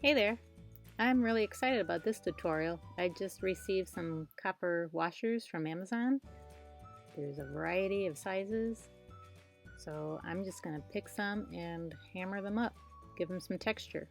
Hey there! I'm really excited about this tutorial. I just received some copper washers from Amazon. There's a variety of sizes, so I'm just going to pick some and hammer them up, give them some texture.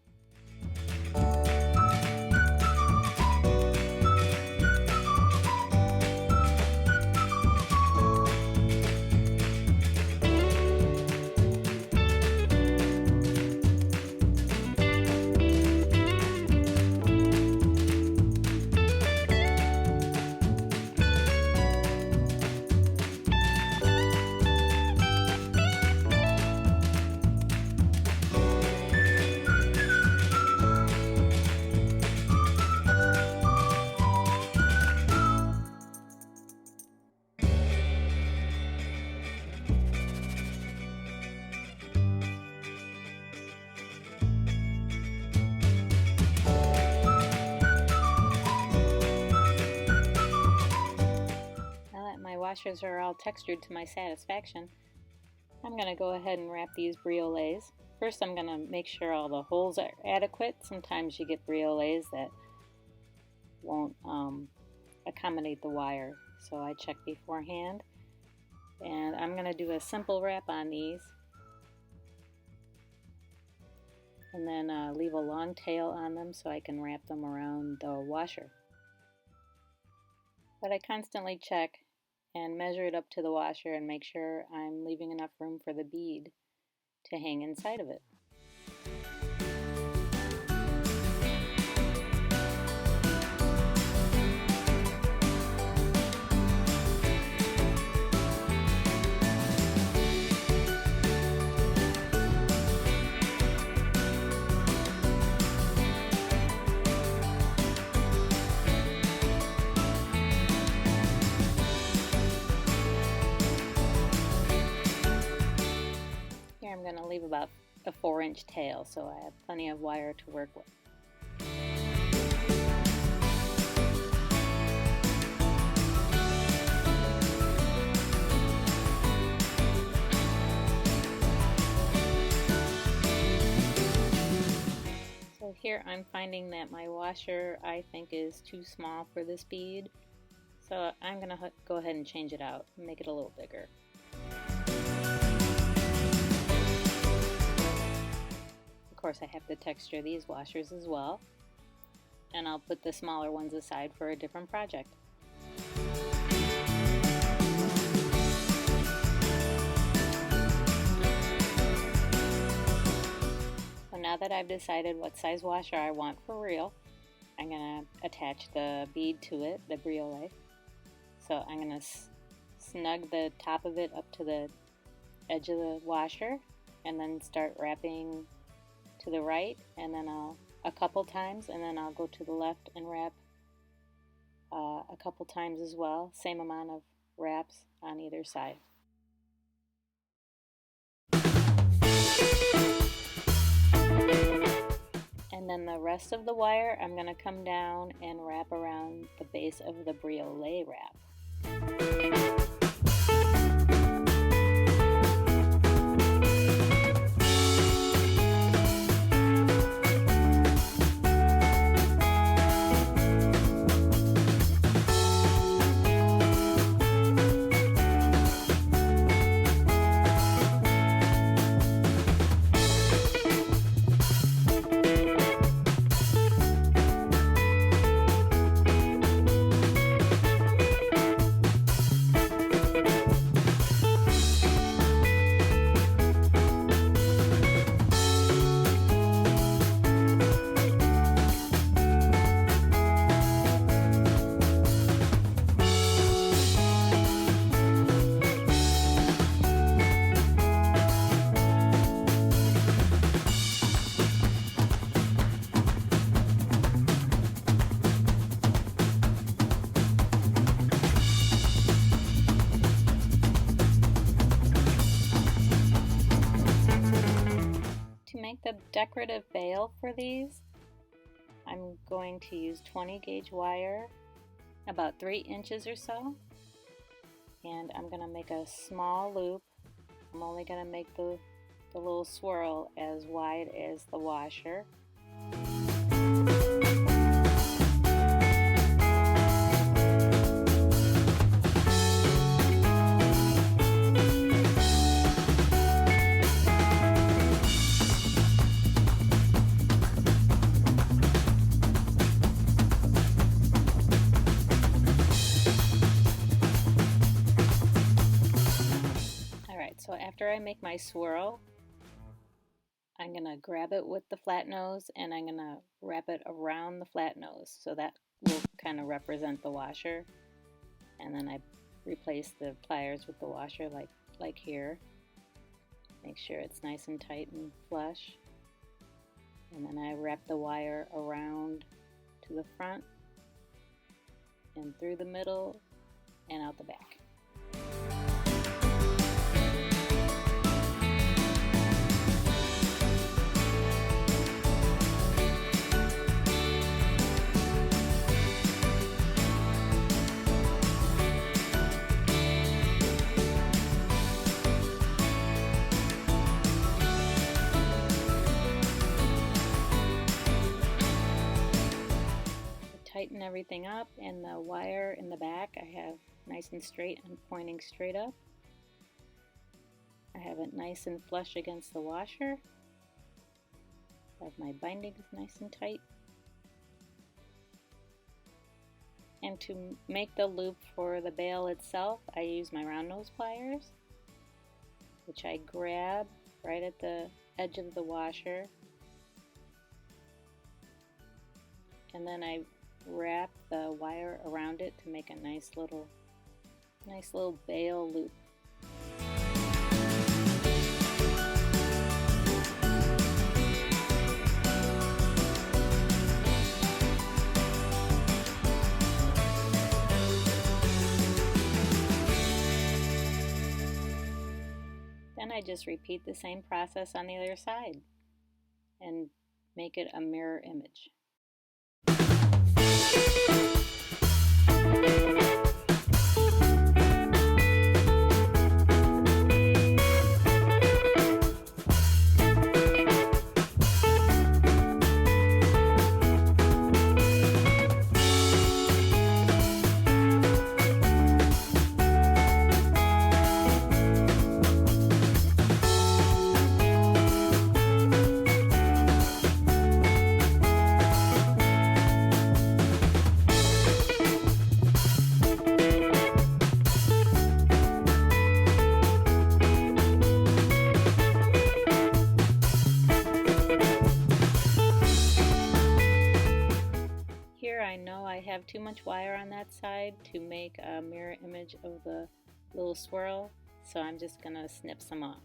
My washers are all textured to my satisfaction. I'm going to go ahead and wrap these briolettes. First I'm going to make sure all the holes are adequate. Sometimes you get briolettes that won't accommodate the wire, so I check beforehand. And I'm going to do a simple wrap on these and then leave a long tail on them so I can wrap them around the washer. But I constantly check and measure it up to the washer and make sure I'm leaving enough room for the bead to hang inside of it. I'm going to leave about a 4-inch tail, so I have plenty of wire to work with. So here I'm finding that my washer I think is too small for this bead, so I'm going to go ahead and change it out and make it a little bigger. Of course, I have to texture these washers as well, and I'll put the smaller ones aside for a different project. So now that I've decided what size washer I want for real, I'm going to attach the bead to it, the briolette. So I'm going to snug the top of it up to the edge of the washer and then start wrapping to the right, and then a couple times, and then I'll go to the left and wrap a couple times as well. Same amount of wraps on either side. And then the rest of the wire I'm going to come down and wrap around the base of the briolette wrap. The decorative bail for these, I'm going to use 20 gauge wire, about 3 inches or so, and I'm going to make a small loop. I'm only going to make the little swirl as wide as the washer. So after I make my swirl, I'm going to grab it with the flat nose and I'm going to wrap it around the flat nose, so that will kind of represent the washer. And then I replace the pliers with the washer like here. Make sure it's nice and tight and flush. And then I wrap the wire around to the front and through the middle and out the back. Tighten everything up, and the wire in the back I have nice and straight and pointing straight up. I have it nice and flush against the washer. I have my bindings nice and tight. And to make the loop for the bail itself, I use my round nose pliers, which I grab right at the edge of the washer, and then I wrap the wire around it to make a nice little bail loop. Then I just repeat the same process on the other side and make it a mirror image. I know I have too much wire on that side to make a mirror image of the little swirl, so I'm just going to snip some off.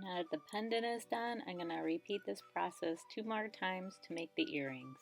Now that the pendant is done, I'm going to repeat this process 2 more times to make the earrings.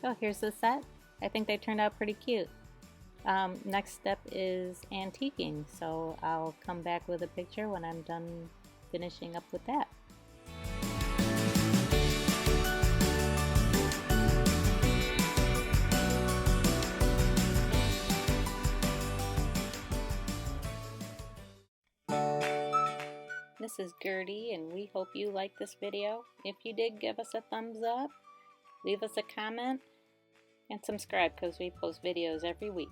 So here's the set. I think they turned out pretty cute. Next step is antiquing, so I'll come back with a picture when I'm done finishing up with that. This is Gertie, and we hope you liked this video. If you did, give us a thumbs up, leave us a comment, and subscribe because we post videos every week.